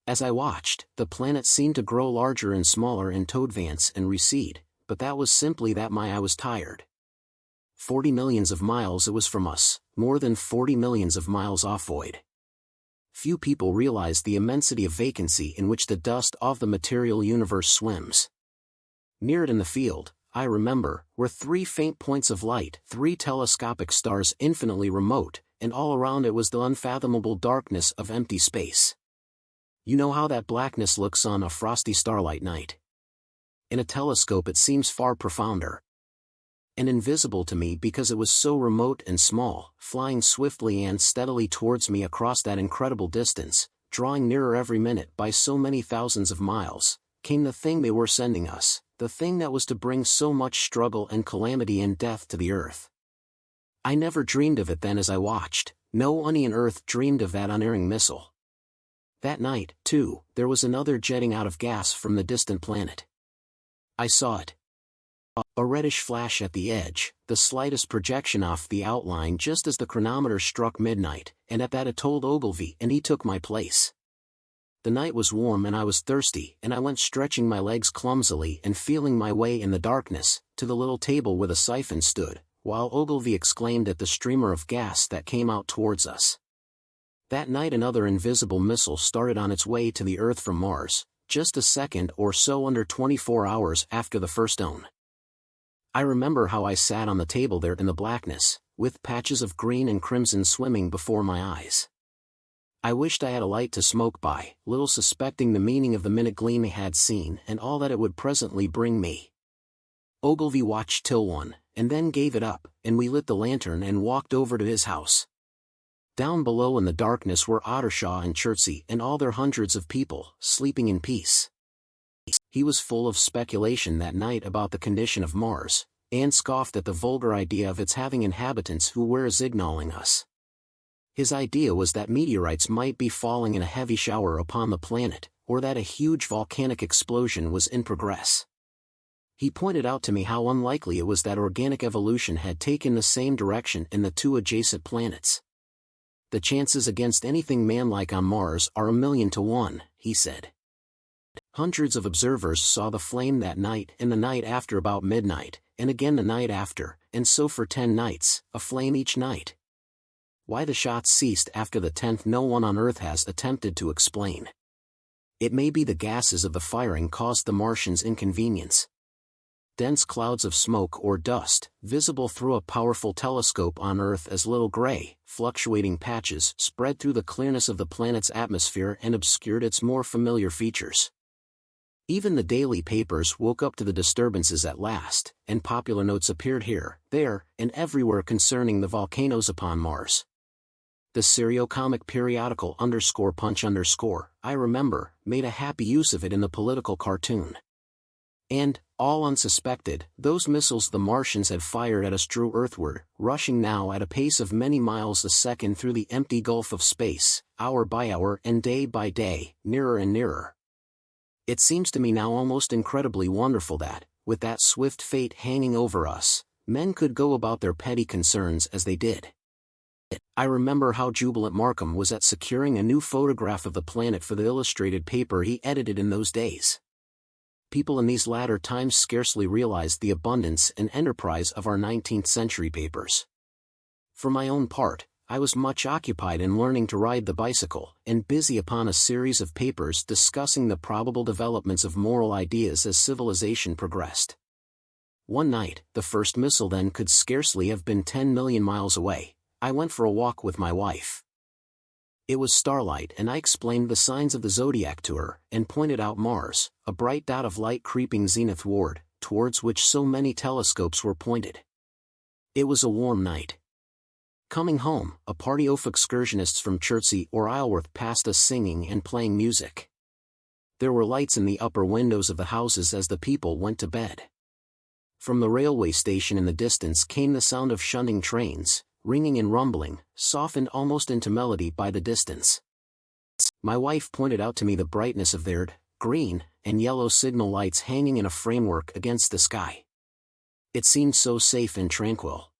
As I watched, the planet seemed to grow larger and smaller in toadvance and recede, but that was simply that my eye was tired. 40 millions of miles it was from us, more than 40 millions of miles off-void. Few people realize the immensity of vacancy in which the dust of the material universe swims. Near it in the field, I remember, were 3 faint points of light, 3 telescopic stars infinitely remote, and all around it was the unfathomable darkness of empty space. You know how that blackness looks on a frosty starlight night. In a telescope it seems far profounder. And invisible to me because it was so remote and small, flying swiftly and steadily towards me across that incredible distance, drawing nearer every minute by so many thousands of miles, came the thing they were sending us, the thing that was to bring so much struggle and calamity and death to the earth. I never dreamed of it then as I watched, no one on Earth dreamed of that unerring missile. That night, too, there was another jetting out of gas from the distant planet. I saw it. A reddish flash at the edge, the slightest projection off the outline just as the chronometer struck midnight, and at that I told Ogilvy and he took my place. The night was warm and I was thirsty, and I went stretching my legs clumsily and feeling my way in the darkness, to the little table where the siphon stood, while Ogilvy exclaimed at the streamer of gas that came out towards us. That night another invisible missile started on its way to the Earth from Mars, just a second or so under 24 hours after the first one. I remember how I sat on the table there in the blackness, with patches of green and crimson swimming before my eyes. I wished I had a light to smoke by, little suspecting the meaning of the minute gleam I had seen and all that it would presently bring me. Ogilvy watched till 1, and then gave it up, and we lit the lantern and walked over to his house. Down below in the darkness were Ottershaw and Chertsey and all their hundreds of people, sleeping in peace. He was full of speculation that night about the condition of Mars, and scoffed at the vulgar idea of its having inhabitants who were signaling us. His idea was that meteorites might be falling in a heavy shower upon the planet, or that a huge volcanic explosion was in progress. He pointed out to me how unlikely it was that organic evolution had taken the same direction in the 2 adjacent planets. The chances against anything man-like on Mars are 1,000,000 to 1, he said. Hundreds of observers saw the flame that night and the night after about midnight, and again the night after, and so for 10 nights, a flame each night. Why the shots ceased after the 10th no one on Earth has attempted to explain. It may be the gases of the firing caused the Martians inconvenience. Dense clouds of smoke or dust, visible through a powerful telescope on Earth as little gray, fluctuating patches, spread through the clearness of the planet's atmosphere and obscured its more familiar features. Even the daily papers woke up to the disturbances at last, and popular notes appeared here, there, and everywhere concerning the volcanoes upon Mars. The seriocomic periodical _punch_, I remember, made a happy use of it in the political cartoon. And, all unsuspected, those missiles the Martians had fired at us drew earthward, rushing now at a pace of many miles a second through the empty gulf of space, hour by hour and day by day, nearer and nearer. It seems to me now almost incredibly wonderful that, with that swift fate hanging over us, men could go about their petty concerns as they did. I remember how jubilant Markham was at securing a new photograph of the planet for the illustrated paper he edited in those days. People in these latter times scarcely realized the abundance and enterprise of our 19th century papers. For my own part, I was much occupied in learning to ride the bicycle, and busy upon a series of papers discussing the probable developments of moral ideas as civilization progressed. One night, the first missile then could scarcely have been 10 million miles away. I went for a walk with my wife. It was starlight and I explained the signs of the zodiac to her, and pointed out Mars, a bright dot of light creeping zenithward, towards which so many telescopes were pointed. It was a warm night. Coming home, a party of excursionists from Chertsey or Isleworth passed us singing and playing music. There were lights in the upper windows of the houses as the people went to bed. From the railway station in the distance came the sound of shunting trains, ringing and rumbling, softened almost into melody by the distance. My wife pointed out to me the brightness of their green and yellow signal lights hanging in a framework against the sky. It seemed so safe and tranquil.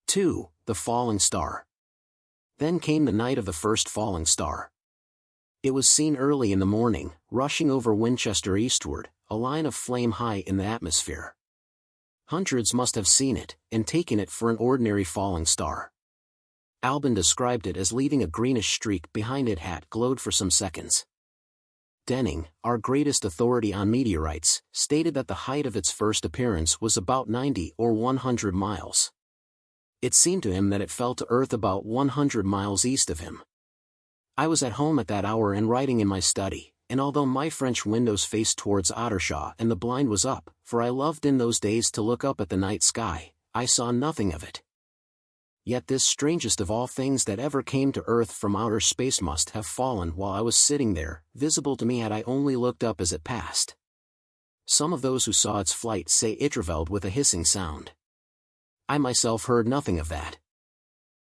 2. The falling star. Then came the night of the first falling star. It was seen early in the morning, rushing over Winchester eastward, a line of flame high in the atmosphere. Hundreds must have seen it, and taken it for an ordinary falling star. Albin described it as leaving a greenish streak behind it that glowed for some seconds. Denning, our greatest authority on meteorites, stated that the height of its first appearance was about 90 or 100 miles. It seemed to him that it fell to Earth about 100 miles east of him. I was at home at that hour and writing in my study, and although my French windows faced towards Ottershaw and the blind was up, for I loved in those days to look up at the night sky, I saw nothing of it. Yet this strangest of all things that ever came to Earth from outer space must have fallen while I was sitting there, visible to me had I only looked up as it passed. Some of those who saw its flight say it travelled with a hissing sound. I myself heard nothing of that.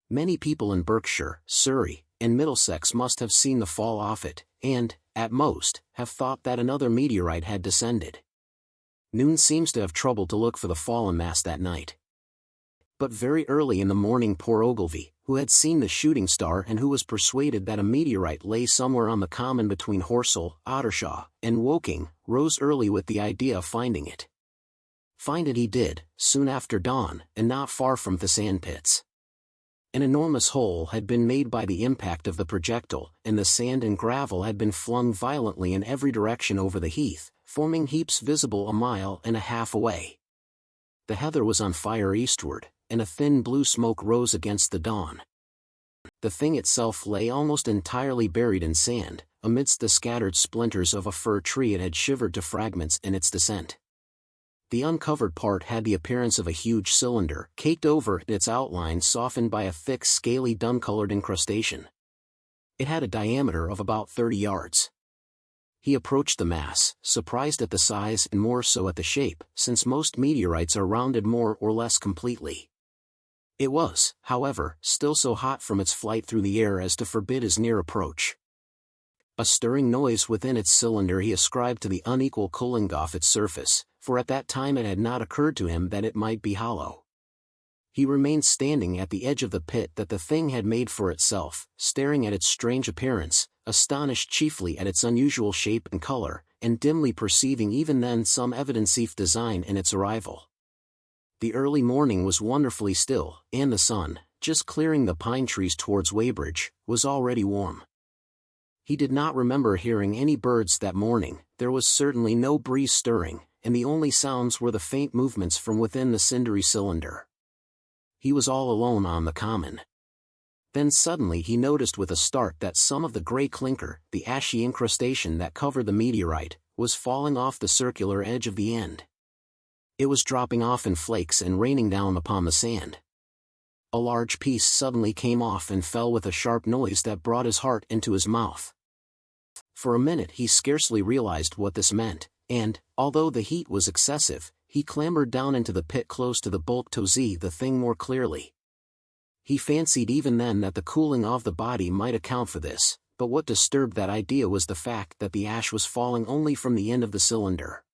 Many people in Berkshire, Surrey, and Middlesex must have seen the fall off it, and, at most, have thought that another meteorite had descended. Noon seems to have troubled to look for the fallen mass that night. But very early in the morning poor Ogilvy, who had seen the shooting star and who was persuaded that a meteorite lay somewhere on the common between Horsell, Ottershaw, and Woking, rose early with the idea of finding it. Find it he did, soon after dawn, and not far from the sand pits. An enormous hole had been made by the impact of the projectile, and the sand and gravel had been flung violently in every direction over the heath, forming heaps visible a mile and a half away. The heather was on fire eastward, and a thin blue smoke rose against the dawn. The thing itself lay almost entirely buried in sand, amidst the scattered splinters of a fir tree it had shivered to fragments in its descent. The uncovered part had the appearance of a huge cylinder, caked over, its outline softened by a thick scaly dun-colored incrustation. It had a diameter of about 30 yards. He approached the mass, surprised at the size and more so at the shape, since most meteorites are rounded more or less completely. It was, however, still so hot from its flight through the air as to forbid his near approach. A stirring noise within its cylinder he ascribed to the unequal cooling off its surface, for at that time it had not occurred to him that it might be hollow. He remained standing at the edge of the pit that the thing had made for itself, staring at its strange appearance, astonished chiefly at its unusual shape and color, and dimly perceiving even then some evidence of design in its arrival. The early morning was wonderfully still, and the sun, just clearing the pine trees towards Weybridge, was already warm. He did not remember hearing any birds that morning, there was certainly no breeze stirring, and the only sounds were the faint movements from within the cindery cylinder. He was all alone on the common. Then suddenly he noticed with a start that some of the grey clinker, the ashy incrustation that covered the meteorite, was falling off the circular edge of the end. It was dropping off in flakes and raining down upon the sand. A large piece suddenly came off and fell with a sharp noise that brought his heart into his mouth. For a minute he scarcely realized what this meant, and, although the heat was excessive, he clambered down into the pit close to the bulk to see the thing more clearly. He fancied even then that the cooling of the body might account for this, but what disturbed that idea was the fact that the ash was falling only from the end of the cylinder.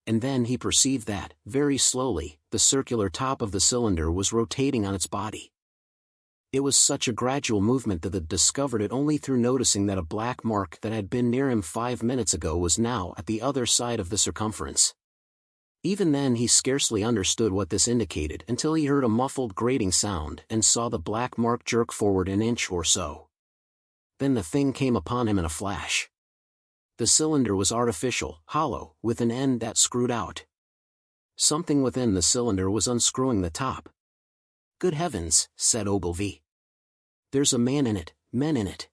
And then he perceived that, very slowly, the circular top of the cylinder was rotating on its body. It was such a gradual movement that he discovered it only through noticing that a black mark that had been near him 5 minutes ago was now at the other side of the circumference. Even then he scarcely understood what this indicated until he heard a muffled grating sound and saw the black mark jerk forward an inch or so. Then the thing came upon him in a flash. The cylinder was artificial, hollow, with an end that screwed out. Something within the cylinder was unscrewing the top. "Good heavens," said Ogilvy. "There's a man in it, men in it."